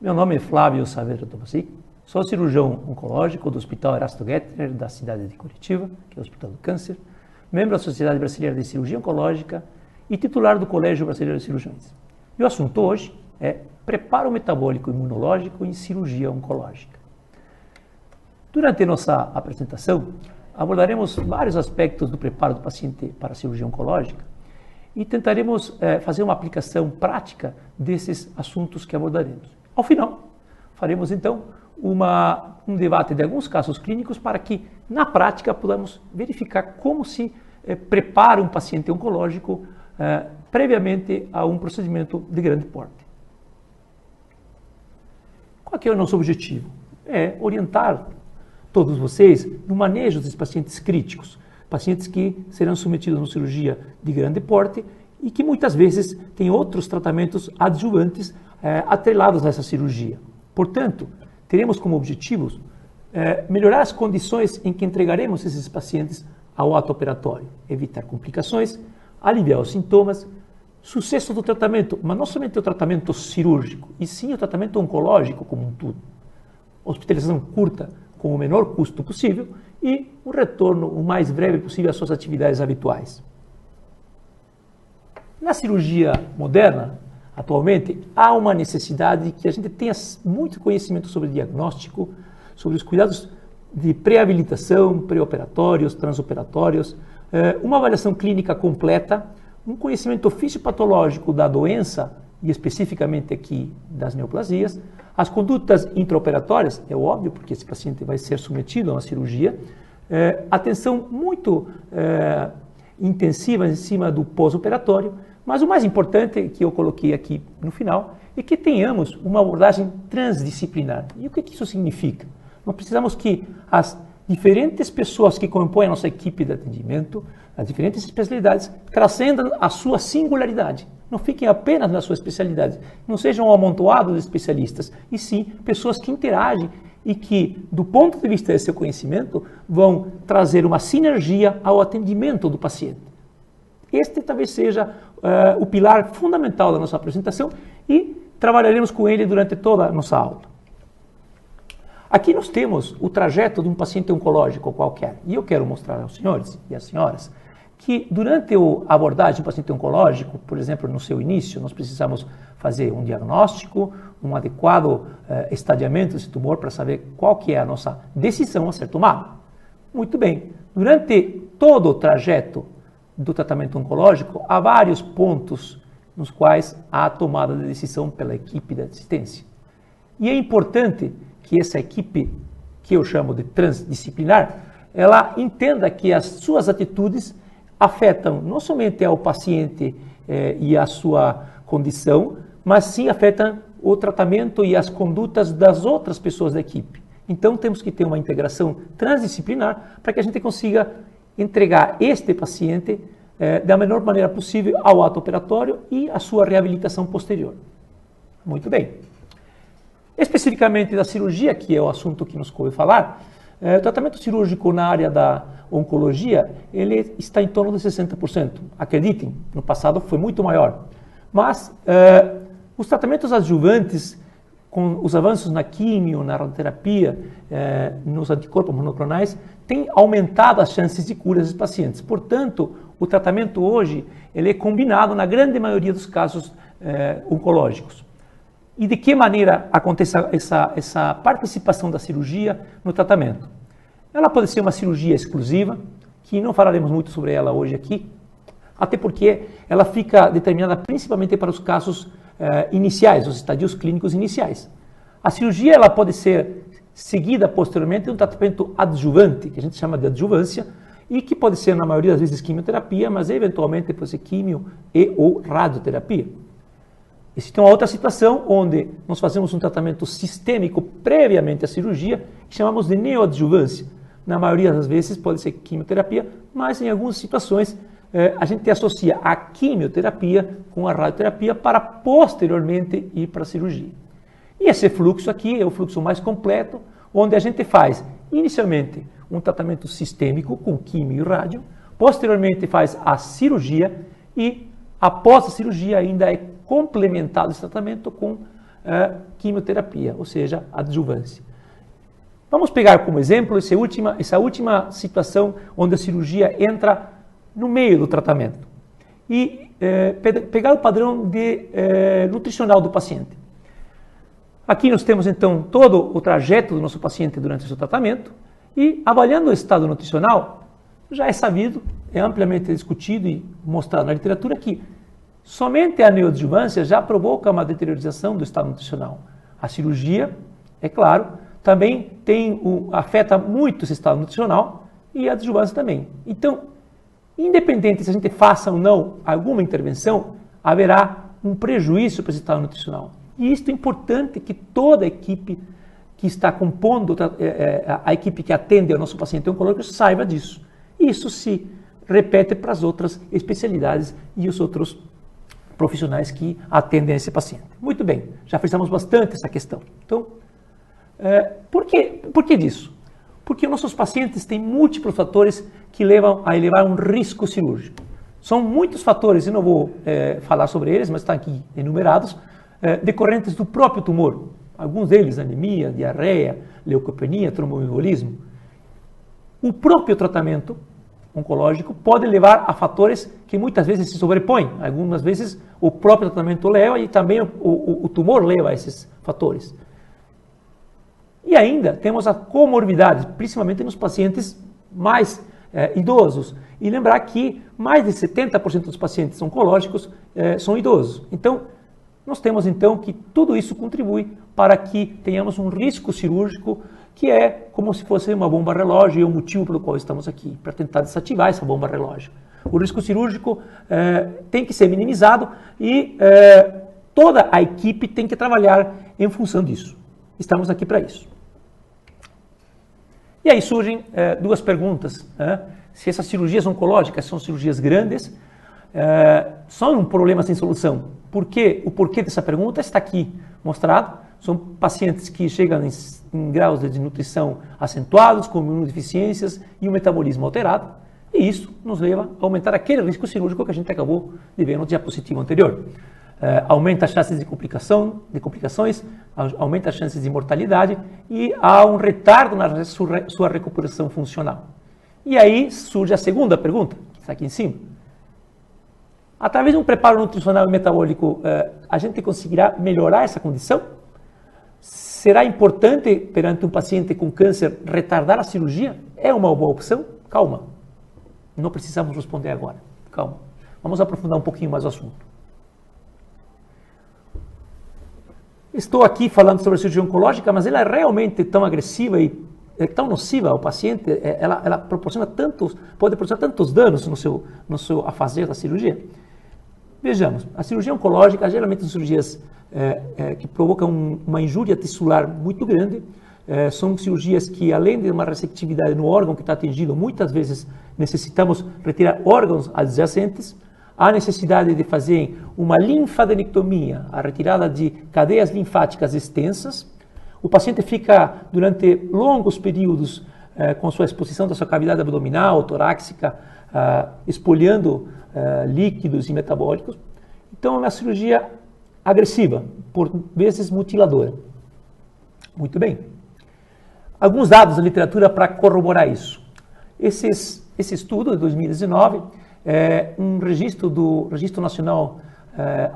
Meu nome é Flávio Saavedra Tomassi, sou cirurgião oncológico do Hospital Erasto Gettner, da cidade de Curitiba, que é o Hospital do Câncer, membro da Sociedade Brasileira de Cirurgia Oncológica e titular do Colégio Brasileiro de Cirurgiões. E o assunto hoje é preparo metabólico imunológico em cirurgia oncológica. Durante a nossa apresentação, abordaremos vários aspectos do preparo do paciente para a cirurgia oncológica e tentaremos fazer uma aplicação prática desses assuntos que abordaremos. Ao final, faremos então um debate de alguns casos clínicos para que, na prática, podamos verificar como se prepara um paciente oncológico previamente a um procedimento de grande porte. Qual que é o nosso objetivo? É orientar todos vocês no manejo desses pacientes críticos, pacientes que serão submetidos a uma cirurgia de grande porte e que muitas vezes têm outros tratamentos adjuvantes atrelados nessa cirurgia. Portanto, teremos como objetivos melhorar as condições em que entregaremos esses pacientes ao ato operatório, evitar complicações, aliviar os sintomas, sucesso do tratamento, mas não somente o tratamento cirúrgico, e sim o tratamento oncológico como um todo. Hospitalização curta, com o menor custo possível, e um retorno o mais breve possível às suas atividades habituais. Na cirurgia moderna, atualmente, há uma necessidade de que a gente tenha muito conhecimento sobre diagnóstico, sobre os cuidados de pré-habilitação, pré-operatórios, transoperatórios, uma avaliação clínica completa, um conhecimento fisiopatológico da doença, e especificamente aqui das neoplasias, as condutas intraoperatórias, é óbvio, porque esse paciente vai ser submetido a uma cirurgia, atenção muito intensiva em cima do pós-operatório, mas o mais importante que eu coloquei aqui no final é que tenhamos uma abordagem transdisciplinar. E o que isso significa? Nós precisamos que as diferentes pessoas que compõem a nossa equipe de atendimento, as diferentes especialidades, transcendam a sua singularidade. Não fiquem apenas na sua especialidade. Não sejam um amontoado de especialistas, e sim pessoas que interagem e que, do ponto de vista desse seu conhecimento, vão trazer uma sinergia ao atendimento do paciente. Este talvez seja o pilar fundamental da nossa apresentação e trabalharemos com ele durante toda a nossa aula. Aqui nós temos o trajeto de um paciente oncológico qualquer. E eu quero mostrar aos senhores e às senhoras que durante a abordagem do paciente oncológico, por exemplo, no seu início, nós precisamos fazer um diagnóstico, um adequado estadiamento desse tumor para saber qual que é a nossa decisão a ser tomada. Muito bem, durante todo o trajeto do tratamento oncológico, há vários pontos nos quais há a tomada de decisão pela equipe de assistência. E é importante que essa equipe, que eu chamo de transdisciplinar, ela entenda que as suas atitudes afetam não somente ao paciente e a sua condição, mas sim afetam o tratamento e as condutas das outras pessoas da equipe. Então temos que ter uma integração transdisciplinar para que a gente consiga entregar este paciente da melhor maneira possível ao ato operatório e à sua reabilitação posterior. Muito bem. Especificamente da cirurgia, que é o assunto que nos coube falar, o tratamento cirúrgico na área da oncologia, ele está em torno de 60%. Acreditem, no passado foi muito maior. Mas os tratamentos adjuvantes, com os avanços na quimio, na radioterapia, nos anticorpos monoclonais, têm aumentado as chances de cura dos pacientes. Portanto, o tratamento hoje ele é combinado na grande maioria dos casos oncológicos. E de que maneira acontece essa participação da cirurgia no tratamento? Ela pode ser uma cirurgia exclusiva, que não falaremos muito sobre ela hoje aqui, até porque ela fica determinada principalmente para os casos iniciais, os estadios clínicos iniciais. A cirurgia ela pode ser seguida posteriormente de um tratamento adjuvante, que a gente chama de adjuvância, e que pode ser, na maioria das vezes, quimioterapia, mas eventualmente pode ser quimio e ou radioterapia. Existe uma outra situação onde nós fazemos um tratamento sistêmico previamente à cirurgia, que chamamos de neoadjuvância. Na maioria das vezes pode ser quimioterapia, mas em algumas situações a gente associa a quimioterapia com a radioterapia para posteriormente ir para a cirurgia. E esse fluxo aqui é o fluxo mais completo, onde a gente faz inicialmente um tratamento sistêmico com quimio e rádio, posteriormente faz a cirurgia e após a cirurgia ainda é complementado esse tratamento com quimioterapia, ou seja, adjuvância. Vamos pegar como exemplo essa última situação onde a cirurgia entra no meio do tratamento e pegar o padrão nutricional do paciente. Aqui nós temos então todo o trajeto do nosso paciente durante o seu tratamento e avaliando o estado nutricional, já é sabido, é amplamente discutido e mostrado na literatura que somente a neoadjuvância já provoca uma deteriorização do estado nutricional. A cirurgia, é claro, também afeta muito esse estado nutricional e a adjuvância também. Então, independente se a gente faça ou não alguma intervenção, haverá um prejuízo para esse estado nutricional. E isto é importante que toda a equipe que está compondo, a equipe que atende ao nosso paciente oncológico saiba disso. Isso se repete para as outras especialidades e os outros profissionais que atendem esse paciente. Muito bem, já frisamos bastante essa questão. Então, por que disso? Porque nossos pacientes têm múltiplos fatores que levam a elevar um risco cirúrgico. São muitos fatores, eu não vou falar sobre eles, mas estão aqui enumerados, decorrentes do próprio tumor. Alguns deles, anemia, diarreia, leucopenia, tromboembolismo. O próprio tratamento oncológico pode levar a fatores que muitas vezes se sobrepõem. Algumas vezes o próprio tratamento leva e também o tumor leva a esses fatores. E ainda temos a comorbidade, principalmente nos pacientes mais idosos. E lembrar que mais de 70% dos pacientes oncológicos são idosos. Então, nós temos então que tudo isso contribui para que tenhamos um risco cirúrgico que é como se fosse uma bomba relógio e o motivo pelo qual estamos aqui, para tentar desativar essa bomba relógio. O risco cirúrgico tem que ser minimizado e toda a equipe tem que trabalhar em função disso. Estamos aqui para isso. E aí surgem duas perguntas. Se essas cirurgias oncológicas são cirurgias grandes, são um problema sem solução. O porquê dessa pergunta está aqui mostrado. São pacientes que chegam em graus de desnutrição acentuados, com imunodeficiências e um metabolismo alterado. E isso nos leva a aumentar aquele risco cirúrgico que a gente acabou de ver no diapositivo anterior. Aumenta as chances de complicações, aumenta as chances de mortalidade e há um retardo na sua recuperação funcional. E aí surge a segunda pergunta, que está aqui em cima. Através de um preparo nutricional e metabólico, a gente conseguirá melhorar essa condição? Será importante, perante um paciente com câncer, retardar a cirurgia? É uma boa opção? Calma. Não precisamos responder agora. Calma. Vamos aprofundar um pouquinho mais o assunto. Estou aqui falando sobre a cirurgia oncológica, mas ela é realmente tão agressiva e tão nociva ao paciente, ela pode proporcionar tantos danos no seu afazer da cirurgia. Vejamos, a cirurgia oncológica geralmente são cirurgias que provocam uma injúria tissular muito grande, são cirurgias que, além de uma resectividade no órgão que está atingido, muitas vezes necessitamos retirar órgãos adjacentes. Há necessidade de fazer uma linfadenectomia, a retirada de cadeias linfáticas extensas. O paciente fica durante longos períodos com sua exposição da sua cavidade abdominal, torácica, espolhando líquidos e metabólicos. Então é uma cirurgia agressiva, por vezes mutiladora. Muito bem. Alguns dados da literatura para corroborar isso. Esse estudo de 2019 é um registro do Registro Nacional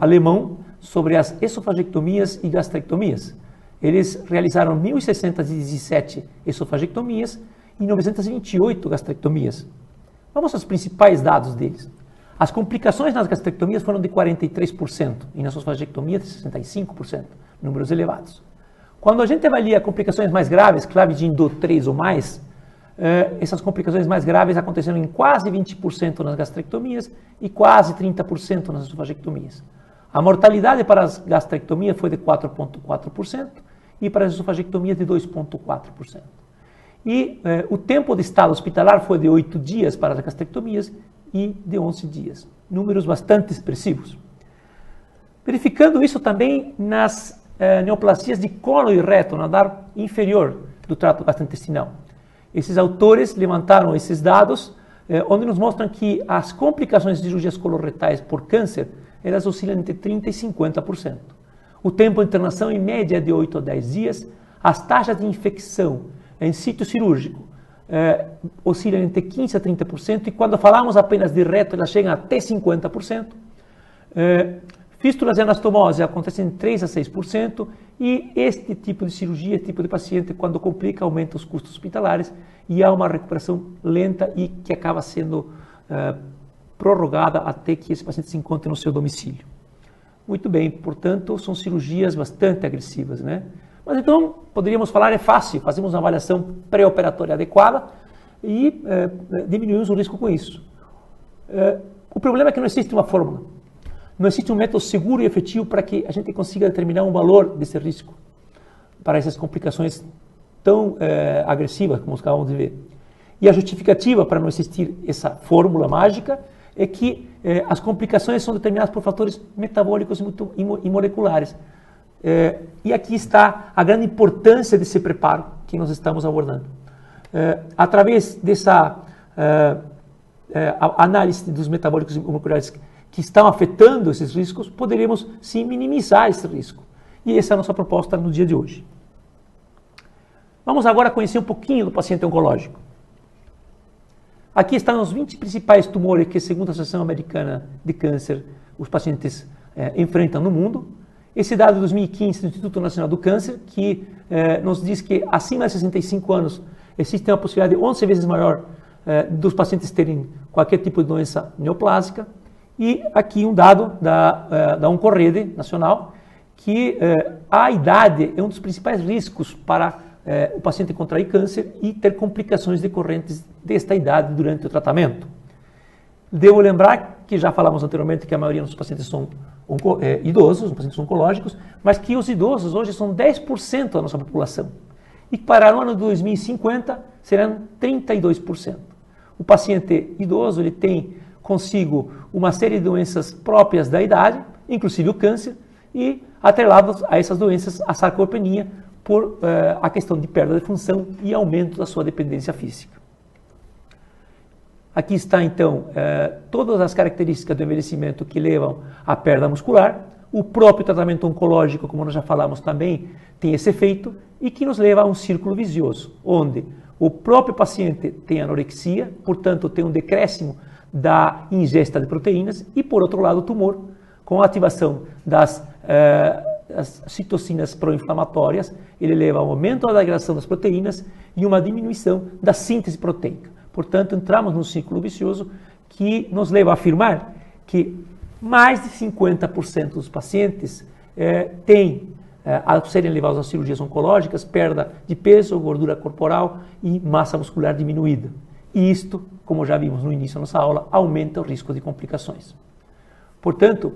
Alemão sobre as esofagectomias e gastrectomias. Eles realizaram 1.617 esofagectomias e 928 gastrectomias. Vamos aos principais dados deles. As complicações nas gastrectomias foram de 43% e nas esofagectomias de 65%, números elevados. Quando a gente avalia complicações mais graves, Clavigin-Do 3 ou mais, essas complicações mais graves aconteceram em quase 20% nas gastrectomias e quase 30% nas esofagectomias. A mortalidade para as gastrectomias foi de 4,4% e para as esofagectomias de 2,4%. E o tempo de estado hospitalar foi de 8 dias para as gastrectomias e de 11 dias. Números bastante expressivos. Verificando isso também nas neoplasias de colo e reto, no andar inferior do trato gastrointestinal. Esses autores levantaram esses dados, onde nos mostram que as complicações de cirurgias coloretais por câncer, elas oscilam entre 30% e 50%. O tempo de internação, em média, é de 8 a 10 dias. As taxas de infecção em sítio cirúrgico oscilam entre 15% a 30%, e quando falamos apenas de reto, elas chegam até 50%. Fístulas e anastomose acontecem em 3% a 6%, e este tipo de cirurgia, este tipo de paciente, quando complica, aumenta os custos hospitalares e há uma recuperação lenta e que acaba sendo prorrogada até que esse paciente se encontre no seu domicílio. Muito bem, portanto, são cirurgias bastante agressivas, né? Mas então, poderíamos falar, é fácil, fazemos uma avaliação pré-operatória adequada e diminuímos o risco com isso. O problema é que não existe uma fórmula, não existe um método seguro e efetivo para que a gente consiga determinar um valor desse risco para essas complicações tão agressivas como acabamos de ver. E a justificativa para não existir essa fórmula mágica é que as complicações são determinadas por fatores metabólicos e moleculares. E aqui está a grande importância desse preparo que nós estamos abordando. Através dessa análise dos metabólicos e moleculares que estão afetando esses riscos, poderemos sim minimizar esse risco. E essa é a nossa proposta no dia de hoje. Vamos agora conhecer um pouquinho do paciente oncológico. Aqui estão os 20 principais tumores que, segundo a Associação Americana de Câncer, os pacientes enfrentam no mundo. Esse dado de 2015 do Instituto Nacional do Câncer, que nos diz que acima de 65 anos existe uma possibilidade 11 vezes maior dos pacientes terem qualquer tipo de doença neoplásica. E aqui um dado da Oncorrede Nacional, que a idade é um dos principais riscos para o paciente contrair câncer e ter complicações decorrentes desta idade durante o tratamento. Devo lembrar que já falamos anteriormente que a maioria dos pacientes são idosos, pacientes oncológicos, mas que os idosos hoje são 10% da nossa população. E para o ano de 2050 serão 32%. O paciente idoso ele tem consigo uma série de doenças próprias da idade, inclusive o câncer, e atrelados a essas doenças a sarcopenia por a questão de perda de função e aumento da sua dependência física. Aqui está então todas as características do envelhecimento que levam à perda muscular. O próprio tratamento oncológico, como nós já falamos também, tem esse efeito e que nos leva a um círculo vicioso, onde o próprio paciente tem anorexia, portanto tem um decréscimo da ingesta de proteínas e, por outro lado, o tumor, com a ativação das citocinas pró-inflamatórias, ele leva ao aumento da degradação das proteínas e uma diminuição da síntese proteica. Portanto, entramos num ciclo vicioso que nos leva a afirmar que mais de 50% dos pacientes têm, ao serem levados às cirurgias oncológicas, perda de peso, gordura corporal e massa muscular diminuída. E isto, como já vimos no início da nossa aula, aumenta o risco de complicações. Portanto,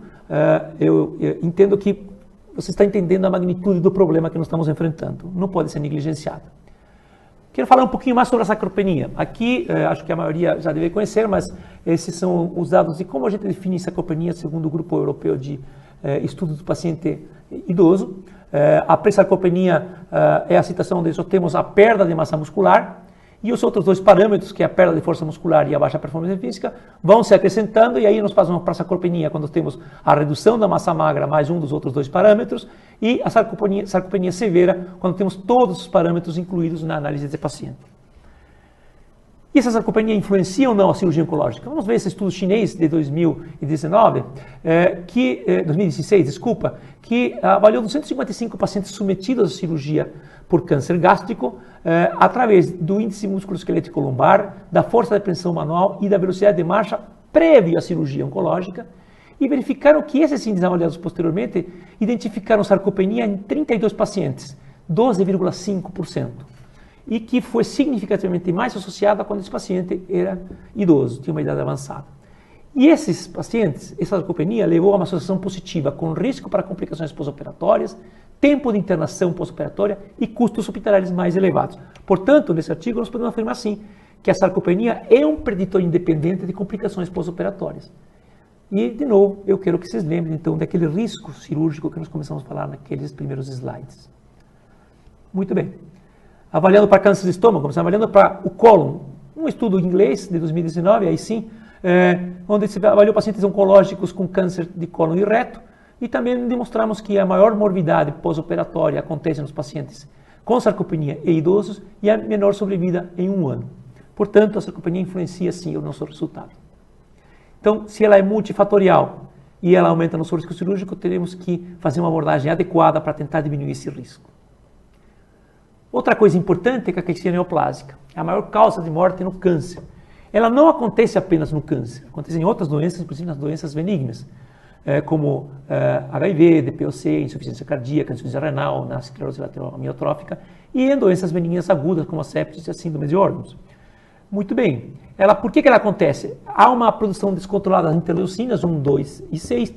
eu entendo que você está entendendo a magnitude do problema que nós estamos enfrentando. Não pode ser negligenciado. Quero falar um pouquinho mais sobre a sarcopenia. Aqui, acho que a maioria já deve conhecer, mas esses são os dados de como a gente define sarcopenia segundo o Grupo Europeu de Estudo do Paciente Idoso. A pré-sarcopenia é a situação onde só temos a perda de massa muscular e os outros dois parâmetros, que é a perda de força muscular e a baixa performance física, vão se acrescentando e aí nós passamos para a sarcopenia quando temos a redução da massa magra mais um dos outros dois parâmetros e a sarcopenia severa quando temos todos os parâmetros incluídos na análise desse paciente. E essa sarcopenia influencia ou não a cirurgia oncológica? Vamos ver esse estudo chinês de 2019, 2016, desculpa, que avaliou 255 pacientes submetidos à cirurgia por câncer gástrico através do índice musculoesquelético lombar, da força de pressão manual e da velocidade de marcha prévio à cirurgia oncológica e verificaram que esses índices avaliados posteriormente identificaram sarcopenia em 32 pacientes, 12,5%. E que foi significativamente mais associada quando esse paciente era idoso, tinha uma idade avançada. E esses pacientes, essa sarcopenia levou a uma associação positiva com risco para complicações pós-operatórias, tempo de internação pós-operatória e custos hospitalares mais elevados. Portanto, nesse artigo nós podemos afirmar sim que a sarcopenia é um preditor independente de complicações pós-operatórias. E, de novo, eu quero que vocês lembrem então daquele risco cirúrgico que nós começamos a falar naqueles primeiros slides. Muito bem. Avaliando para câncer de estômago, começamos avaliando para o cólon. Um estudo em inglês de 2019, aí sim, onde se avaliou pacientes oncológicos com câncer de cólon e reto, E também demonstramos que a maior morbidade pós-operatória acontece nos pacientes com sarcopenia e idosos e a menor sobrevida em 1 ano. Portanto, a sarcopenia influencia sim o nosso resultado. Então, se ela é multifatorial e ela aumenta no risco cirúrgico, teremos que fazer uma abordagem adequada para tentar diminuir esse risco. Outra coisa importante é que a queixeria neoplásica é a maior causa de morte no câncer. Ela não acontece apenas no câncer, acontece em outras doenças, inclusive nas doenças benignas, como HIV, DPOC, insuficiência cardíaca, insuficiência renal, na esclerose lateral amiotrófica e em doenças benignas agudas, como a sepsis e a síndrome de órgãos. Muito bem. Por que ela acontece? Há uma produção descontrolada de interleucinas 1, 2 e 6,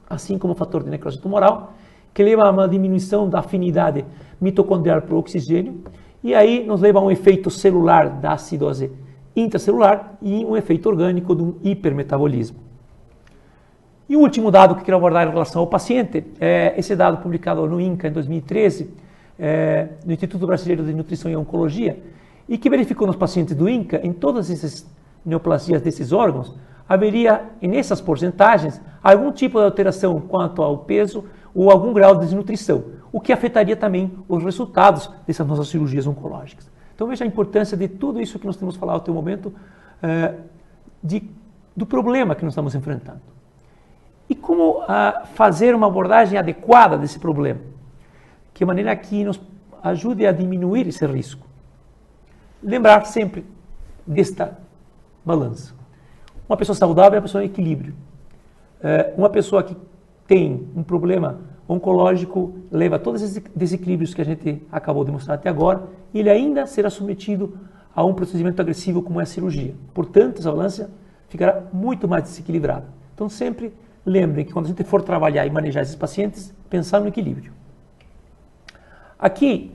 assim como o fator de necrose tumoral, que leva a uma diminuição da afinidade mitocondrial para o oxigênio, e aí nos leva a um efeito celular da acidose intracelular e um efeito orgânico de um hipermetabolismo. E o último dado que eu quero abordar em relação ao paciente é esse dado publicado no INCA em 2013, no Instituto Brasileiro de Nutrição e Oncologia, e que verificou nos pacientes do INCA, em todas essas neoplasias desses órgãos, haveria, nessas porcentagens, algum tipo de alteração quanto ao peso ou algum grau de desnutrição, o que afetaria também os resultados dessas nossas cirurgias oncológicas. Então veja a importância de tudo isso que nós temos falado até o momento, do problema que nós estamos enfrentando. E como fazer uma abordagem adequada desse problema, de maneira que nos ajude a diminuir esse risco. Lembrar sempre desta balança. Uma pessoa saudável é uma pessoa em equilíbrio. Uma pessoa que tem um problema oncológico leva todos esses desequilíbrios que a gente acabou de mostrar até agora, e ele ainda será submetido a um procedimento agressivo como é a cirurgia. Portanto, essa balança ficará muito mais desequilibrada. Então, sempre lembrem que quando a gente for trabalhar e manejar esses pacientes, pensar no equilíbrio. Aqui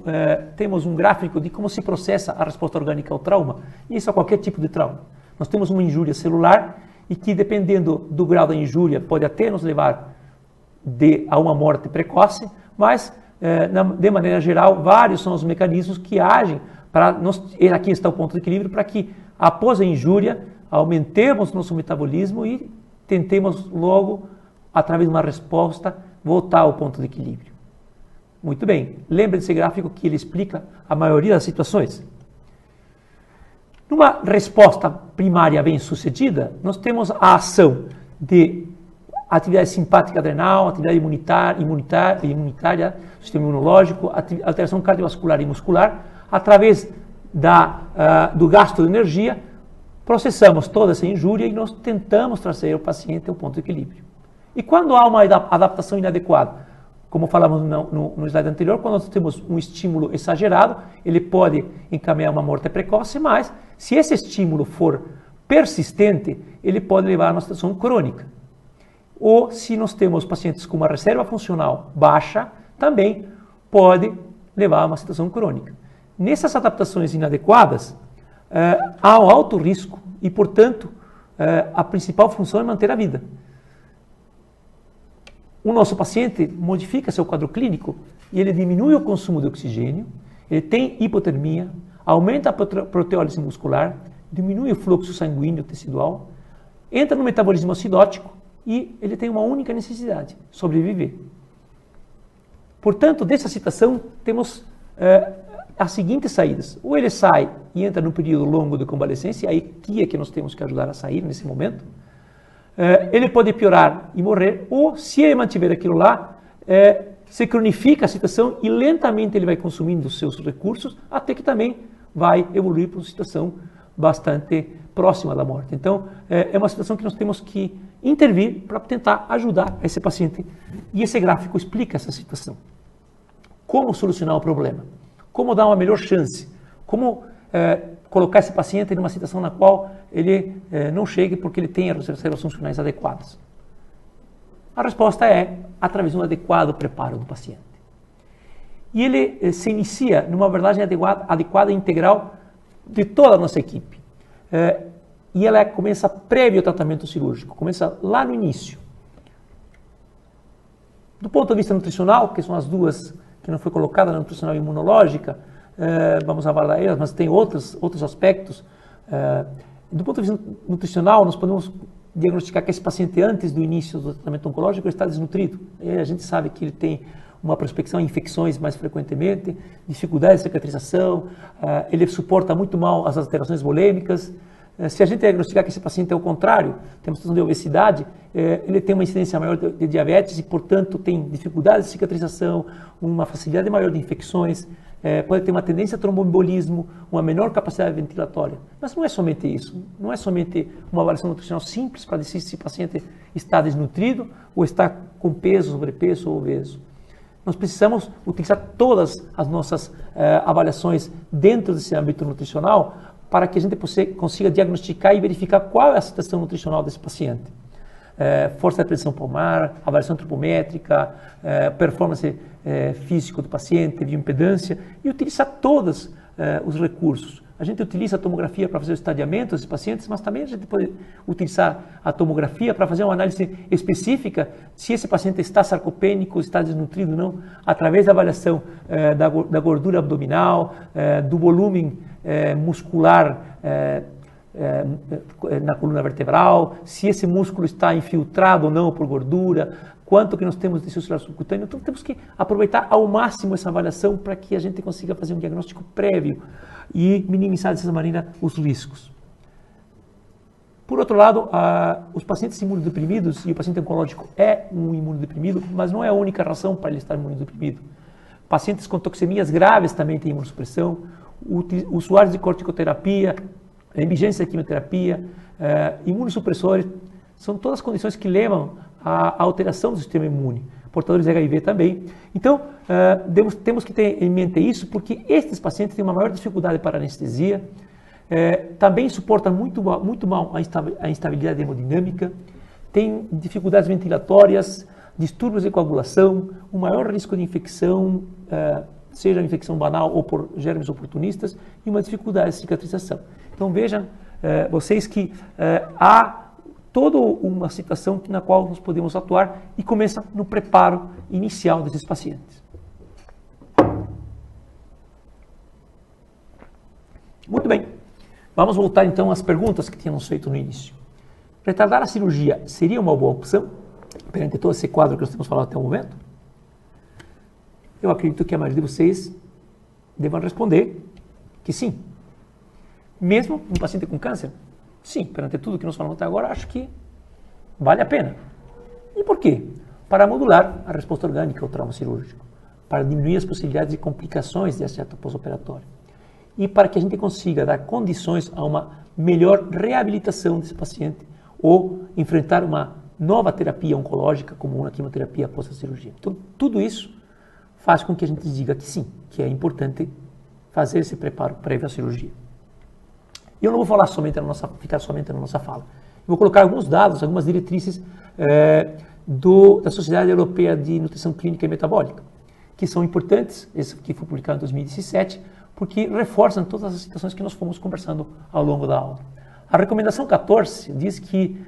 temos um gráfico de como se processa a resposta orgânica ao trauma, e isso a qualquer tipo de trauma. Nós temos uma injúria celular e que, dependendo do grau da injúria, pode até nos levar a uma morte precoce, mas, de maneira geral, vários são os mecanismos que agem para aqui está o ponto de equilíbrio, para que, após a injúria, aumentemos nosso metabolismo e tentemos logo, através de uma resposta, voltar ao ponto de equilíbrio. Muito bem, lembre desse gráfico que ele explica a maioria das situações. Numa resposta primária bem-sucedida, nós temos a ação de atividade simpática adrenal, atividade imunitária, sistema imunológico, alteração cardiovascular e muscular, através do gasto de energia, processamos toda essa injúria e nós tentamos trazer o paciente ao ponto de equilíbrio. E quando há uma adaptação inadequada, como falamos no slide anterior, quando nós temos um estímulo exagerado, ele pode encaminhar uma morte precoce, mas se esse estímulo for persistente, ele pode levar a uma situação crônica. Ou se nós temos pacientes com uma reserva funcional baixa, também pode levar a uma situação crônica. Nessas adaptações inadequadas, há um alto risco e, portanto, a principal função é manter a vida. O nosso paciente modifica seu quadro clínico e ele diminui o consumo de oxigênio, ele tem hipotermia, aumenta a proteólise muscular, diminui o fluxo sanguíneo tecidual, entra no metabolismo acidótico e ele tem uma única necessidade: sobreviver. Portanto, dessa situação, temos as seguintes saídas. Ou ele sai e entra num período longo de convalescência, aí que é que nós temos que ajudar a sair nesse momento. Ele pode piorar e morrer, ou se ele mantiver aquilo lá, se cronifica a situação e lentamente ele vai consumindo os seus recursos, até que também vai evoluir para uma situação bastante próxima da morte. Então, é uma situação que nós temos que intervir para tentar ajudar esse paciente. E esse gráfico explica essa situação. Como solucionar o problema? Como dar uma melhor chance? Como colocar esse paciente numa situação na qual ele não chegue porque ele tem as reservas funcionais adequadas? A resposta é através de um adequado preparo do paciente. E ele se inicia numa abordagem adequada e integral de toda a nossa equipe. E ela começa prévio ao tratamento cirúrgico, começa lá no início. Do ponto de vista nutricional, que são as duas que não foi colocada, na nutricional e imunológica, vamos avaliar elas, mas tem outros aspectos. Do ponto de vista nutricional, nós podemos diagnosticar que esse paciente, antes do início do tratamento oncológico, está desnutrido. E a gente sabe que ele tem uma prospecção a infecções mais frequentemente, dificuldade de cicatrização, ele suporta muito mal as alterações volêmicas. Se a gente diagnosticar que esse paciente é o contrário, tem uma situação de obesidade, ele tem uma incidência maior de diabetes e, portanto, tem dificuldade de cicatrização, uma facilidade maior de infecções, pode ter uma tendência a tromboembolismo, uma menor capacidade ventilatória. Mas não é somente isso, não é somente uma avaliação nutricional simples para decidir se esse paciente está desnutrido ou está com peso, sobrepeso ou obeso. Nós precisamos utilizar todas as nossas avaliações dentro desse âmbito nutricional para que a gente consiga diagnosticar e verificar qual é a situação nutricional desse paciente. Força da pressão pulmonar, avaliação antropométrica, performance física do paciente, bioimpedância, e utilizar todos os recursos. A gente utiliza a tomografia para fazer o estadiamento desses pacientes, mas também a gente pode utilizar a tomografia para fazer uma análise específica se esse paciente está sarcopênico, está desnutrido ou não, através da avaliação da gordura abdominal, do volume muscular na coluna vertebral, se esse músculo está infiltrado ou não por gordura, quanto que nós temos de tecido celular subcutâneo. Então temos que aproveitar ao máximo essa avaliação para que a gente consiga fazer um diagnóstico prévio e minimizar dessa maneira os riscos. Por outro lado, os pacientes imunodeprimidos, e o paciente oncológico é um imunodeprimido, mas não é a única razão para ele estar imunodeprimido. Pacientes com toxemias graves também têm imunossupressão, usuários de corticoterapia, emergência de quimioterapia, imunossupressores, são todas condições que levam à alteração do sistema imune. Portadores de HIV também. Então, temos que ter em mente isso, porque estes pacientes têm uma maior dificuldade para anestesia, também suportam muito mal a instabilidade hemodinâmica, têm dificuldades ventilatórias, distúrbios de coagulação, um maior risco de infecção, seja infecção banal ou por germes oportunistas, e uma dificuldade de cicatrização. Então vejam vocês que há toda uma situação na qual nós podemos atuar e começa no preparo inicial desses pacientes. Muito bem, vamos voltar então às perguntas que tínhamos feito no início. Retardar a cirurgia seria uma boa opção perante todo esse quadro que nós temos falado até o momento? Eu acredito que a maioria de vocês devam responder que sim. Mesmo um paciente com câncer? Sim, perante tudo que nós falamos até agora, acho que vale a pena. E por quê? Para modular a resposta orgânica ao trauma cirúrgico, para diminuir as possibilidades de complicações de acerto pós-operatório e para que a gente consiga dar condições a uma melhor reabilitação desse paciente ou enfrentar uma nova terapia oncológica, como uma quimioterapia após a cirurgia. Então, tudo isso faz com que a gente diga que sim, que é importante fazer esse preparo prévio à cirurgia. E eu não vou ficar somente na nossa fala. Eu vou colocar alguns dados, algumas diretrizes da Sociedade Europeia de Nutrição Clínica e Metabólica, que são importantes, esse que foi publicado em 2017, porque reforçam todas as situações que nós fomos conversando ao longo da aula. A recomendação 14 diz que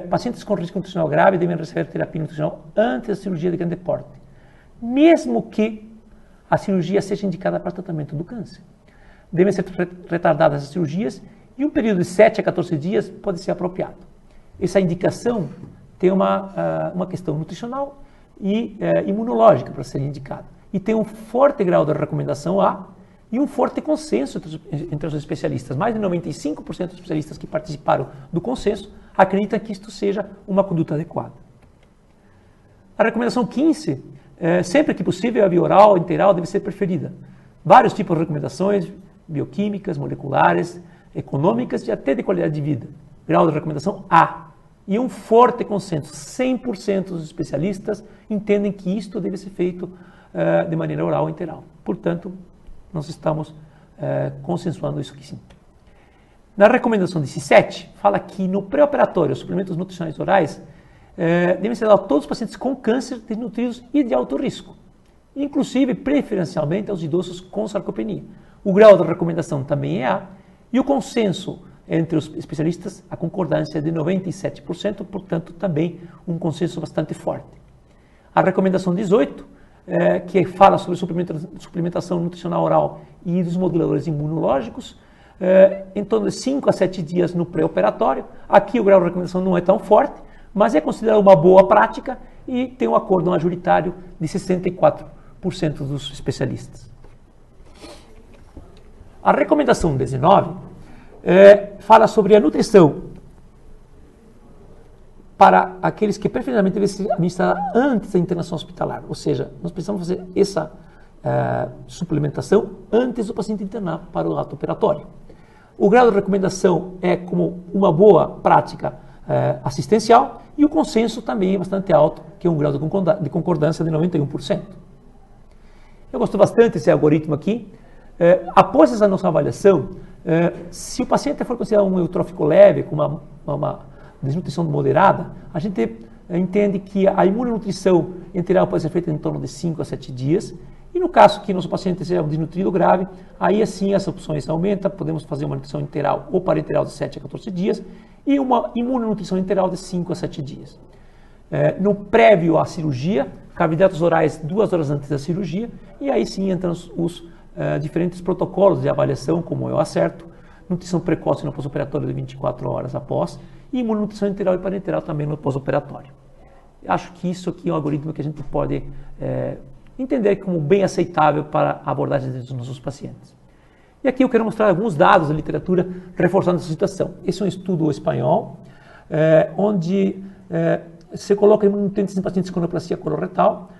pacientes com risco nutricional grave devem receber terapia nutricional antes da cirurgia de grande porte, mesmo que a cirurgia seja indicada para tratamento do câncer. Devem ser retardadas as cirurgias e um período de 7 a 14 dias pode ser apropriado. Essa indicação tem uma questão nutricional e imunológica para ser indicada. E tem um forte grau de recomendação e um forte consenso entre os especialistas. Mais de 95% dos especialistas que participaram do consenso acreditam que isto seja uma conduta adequada. A recomendação 15, sempre que possível, a via oral integral deve ser preferida. Vários tipos de recomendações, bioquímicas, moleculares, econômicas e até de qualidade de vida. Grau de recomendação A. E um forte consenso. 100% dos especialistas entendem que isto deve ser feito de maneira oral integral. Portanto, nós estamos consensuando isso aqui sim. Na recomendação 17, fala que no pré-operatório, os suplementos nutricionais orais devem ser dados a todos os pacientes com câncer, desnutridos e de alto risco, inclusive preferencialmente aos idosos com sarcopenia. O grau de recomendação também é A, e o consenso entre os especialistas, a concordância é de 97%, portanto também um consenso bastante forte. A recomendação 18, que fala sobre suplementação nutricional oral e dos moduladores imunológicos, em torno de 5 a 7 dias no pré-operatório. Aqui o grau de recomendação não é tão forte, mas é considerado uma boa prática e tem um acordo majoritário de 64% dos especialistas. A recomendação 19 fala sobre a nutrição para aqueles que preferencialmente devem ser administrados antes da internação hospitalar. Ou seja, nós precisamos fazer essa suplementação antes do paciente internar para o ato operatório. O grau de recomendação é como uma boa prática assistencial e o consenso também é bastante alto, que é um grau de concordância de 91%. Eu gosto bastante desse algoritmo aqui. Após essa nossa avaliação, se o paciente for considerado um eutrófico leve, com uma desnutrição moderada, a gente entende que a imunonutrição integral pode ser feita em torno de 5 a 7 dias. E no caso que nosso paciente seja um desnutrido grave, aí assim as opções aumentam, podemos fazer uma nutrição integral ou parenteral de 7 a 14 dias e uma imunonutrição integral de 5 a 7 dias. No prévio à cirurgia, carboidratos orais 2 horas antes da cirurgia, e aí sim entram os diferentes protocolos de avaliação, como eu acerto, nutrição precoce no pós-operatório de 24 horas após, e imunonutrição integral e parenteral também no pós-operatório. Acho que isso aqui é um algoritmo que a gente pode entender como bem aceitável para a abordagem dos nossos pacientes. E aqui eu quero mostrar alguns dados da literatura reforçando essa situação. Esse é um estudo espanhol, onde se coloca imunonutrientes em pacientes com neoplasia coloretal,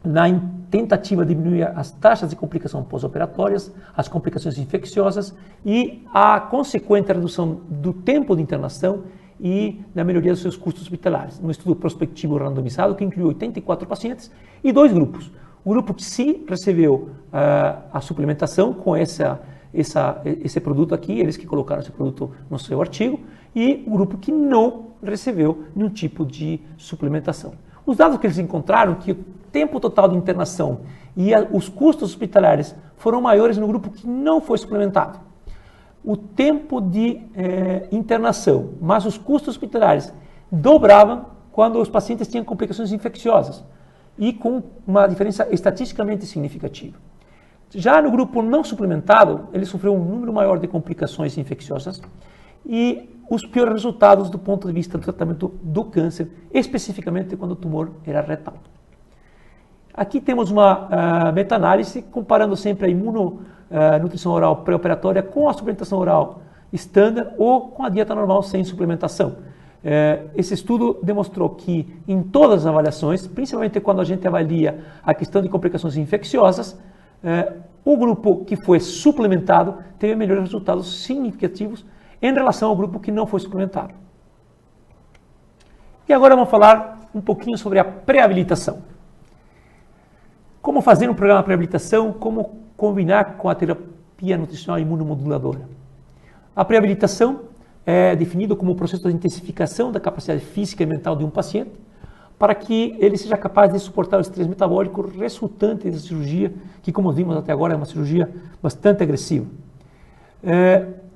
na tentativa de diminuir as taxas de complicação pós-operatórias, as complicações infecciosas e a consequente redução do tempo de internação e na melhoria dos seus custos hospitalares. Um estudo prospectivo randomizado que incluiu 84 pacientes e 2 grupos. O grupo que sim recebeu a suplementação com esse produto aqui, eles que colocaram esse produto no seu artigo, e o grupo que não recebeu nenhum tipo de suplementação. Os dados que eles encontraram que o tempo total de internação e os custos hospitalares foram maiores no grupo que não foi suplementado. O tempo de internação, mas os custos hospitalares dobravam quando os pacientes tinham complicações infecciosas e com uma diferença estatisticamente significativa. Já no grupo não suplementado, ele sofreu um número maior de complicações infecciosas e os piores resultados do ponto de vista do tratamento do câncer, especificamente quando o tumor era retal. Aqui temos uma meta-análise comparando sempre a imunonutrição oral pré-operatória com a suplementação oral estándar ou com a dieta normal sem suplementação. Esse estudo demonstrou que em todas as avaliações, principalmente quando a gente avalia a questão de complicações infecciosas, o grupo que foi suplementado teve melhores resultados significativos em relação ao grupo que não foi suplementado. E agora vamos falar um pouquinho sobre a pré-habilitação. Como fazer um programa de pré-habilitação, como combinar com a terapia nutricional imunomoduladora. A pré-habilitação é definida como o processo de intensificação da capacidade física e mental de um paciente para que ele seja capaz de suportar o estresse metabólico resultante da cirurgia, que como vimos até agora é uma cirurgia bastante agressiva.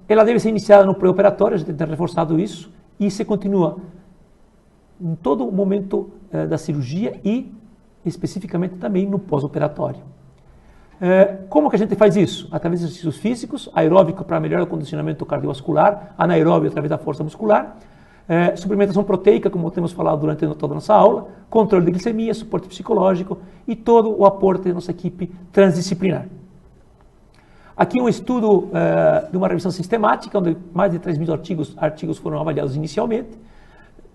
Ela deve ser iniciada no pré-operatório, a gente tem reforçado isso, e se continua em todo o momento da cirurgia e especificamente também no pós-operatório. Como que a gente faz isso? Através de exercícios físicos, aeróbico para melhorar o condicionamento cardiovascular, anaeróbio através da força muscular, suplementação proteica, como temos falado durante toda a nossa aula, controle de glicemia, suporte psicológico e todo o aporte da nossa equipe transdisciplinar. Aqui um estudo de uma revisão sistemática, onde mais de 3.000 artigos foram avaliados inicialmente,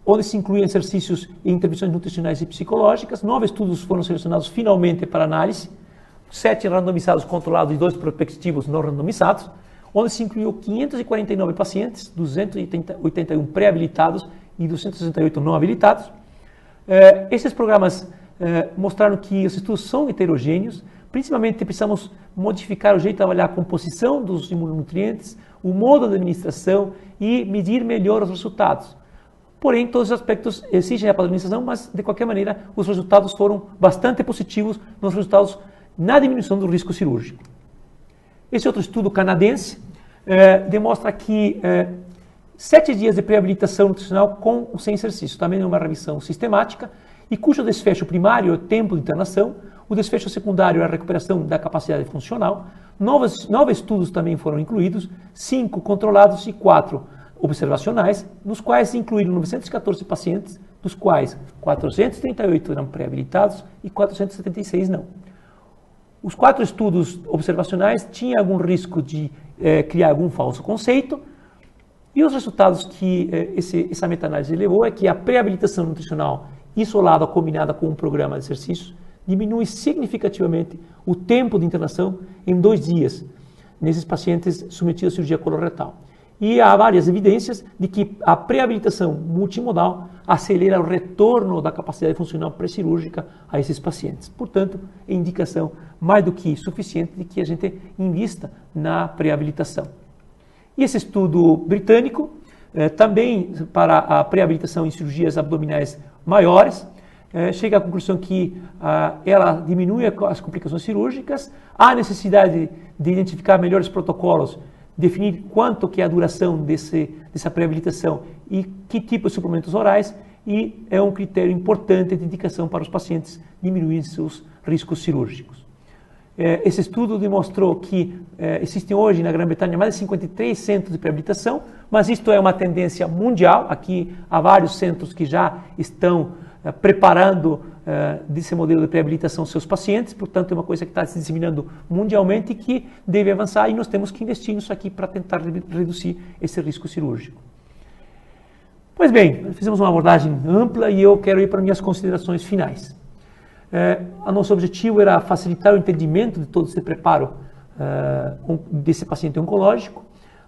onde se incluem exercícios e intervenções nutricionais e psicológicas. 9 estudos foram selecionados finalmente para análise, 7 randomizados controlados e 2 prospectivos não randomizados, onde se incluiu 549 pacientes, 281 pré-habilitados e 268 não habilitados. Esses programas mostraram que os estudos são heterogêneos, principalmente precisamos modificar o jeito de avaliar a composição dos imunonutrientes, o modo de administração e medir melhor os resultados. Porém, todos os aspectos exigem a padronização, mas de qualquer maneira os resultados foram bastante positivos nos resultados na diminuição do risco cirúrgico. Esse outro estudo canadense demonstra que 7 dias de pré-habilitação nutricional com ou sem exercício, também é uma revisão sistemática, e cujo desfecho primário é o tempo de internação, O desfecho secundário é a recuperação da capacidade funcional. Novos estudos também foram incluídos, 5 controlados e 4 observacionais, nos quais incluíram 914 pacientes, dos quais 438 eram pré-habilitados e 476 não. Os 4 estudos observacionais tinham algum risco de criar algum falso conceito, e os resultados que essa meta-análise levou é que a pré-habilitação nutricional isolada combinada com um programa de exercícios diminui significativamente o tempo de internação em 2 dias nesses pacientes submetidos à cirurgia coloretal. E há várias evidências de que a pré-habilitação multimodal acelera o retorno da capacidade funcional pré-cirúrgica a esses pacientes. Portanto, é indicação mais do que suficiente de que a gente invista na pré-habilitação. E esse estudo britânico, também para a pré-habilitação em cirurgias abdominais maiores, chega à conclusão que ela diminui as complicações cirúrgicas, há necessidade de identificar melhores protocolos, definir quanto que é a duração dessa pré-habilitação e que tipo de suplementos orais, e é um critério importante de indicação para os pacientes diminuir seus riscos cirúrgicos. Esse estudo demonstrou que existem hoje na Grã-Bretanha mais de 53 centros de pré-habilitação, mas isto é uma tendência mundial. Aqui há vários centros que já estão preparando desse modelo de pré-habilitação seus pacientes, portanto é uma coisa que está se disseminando mundialmente e que deve avançar, e nós temos que investir nisso aqui para tentar reduzir esse risco cirúrgico. Pois bem, fizemos uma abordagem ampla e eu quero ir para minhas considerações finais. O nosso objetivo era facilitar o entendimento de todo esse preparo desse paciente oncológico,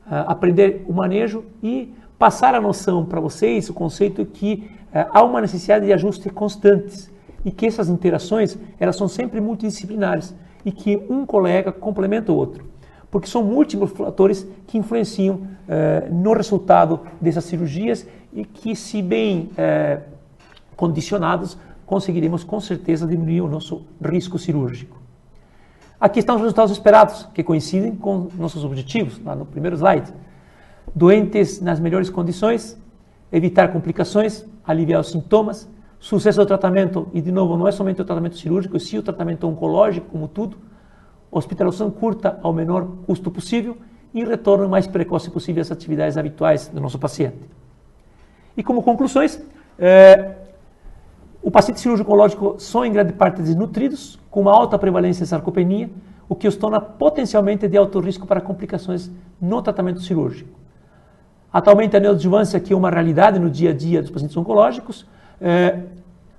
aprender o manejo e passar a noção para vocês, o conceito que há uma necessidade de ajustes constantes e que essas interações elas são sempre multidisciplinares e que um colega complementa o outro, porque são múltiplos fatores que influenciam no resultado dessas cirurgias e que, se bem condicionados, conseguiremos com certeza diminuir o nosso risco cirúrgico. Aqui estão os resultados esperados, que coincidem com nossos objetivos, lá no primeiro slide. Doentes nas melhores condições, evitar complicações, aliviar os sintomas, sucesso do tratamento, e de novo, não é somente o tratamento cirúrgico, sim o tratamento oncológico, como tudo, hospitalização curta ao menor custo possível e retorno mais precoce possível às atividades habituais do nosso paciente. E como conclusões, o paciente cirúrgico oncológico são em grande parte desnutridos, com uma alta prevalência de sarcopenia, o que os torna potencialmente de alto risco para complicações no tratamento cirúrgico. Atualmente, a neoadjuvância, que é uma realidade no dia a dia dos pacientes oncológicos,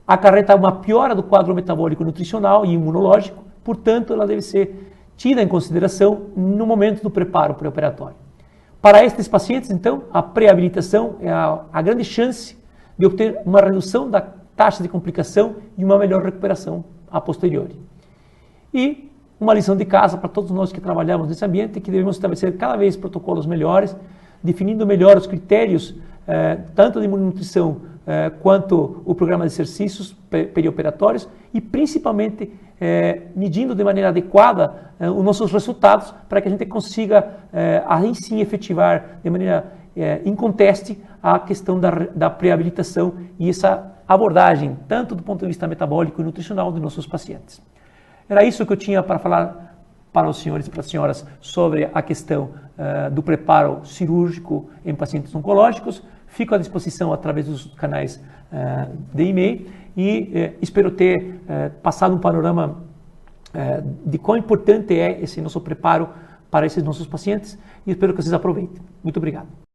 acarreta uma piora do quadro metabólico, nutricional e imunológico, portanto, ela deve ser tida em consideração no momento do preparo pré-operatório. Para estes pacientes, então, a pré-habilitação é a grande chance de obter uma redução da taxa de complicação e uma melhor recuperação a posteriori. E uma lição de casa para todos nós que trabalhamos nesse ambiente, que devemos estabelecer cada vez protocolos melhores, definindo melhor os critérios, tanto de imunonutrição quanto o programa de exercícios perioperatórios e principalmente medindo de maneira adequada os nossos resultados para que a gente consiga aí sim efetivar de maneira inconteste a questão da pré-habilitação e essa abordagem, tanto do ponto de vista metabólico e nutricional dos nossos pacientes. Era isso que eu tinha para falar para os senhores e para as senhoras sobre a questão do preparo cirúrgico em pacientes oncológicos. Fico à disposição através dos canais de e-mail e espero ter passado um panorama de quão importante é esse nosso preparo para esses nossos pacientes e espero que vocês aproveitem. Muito obrigado.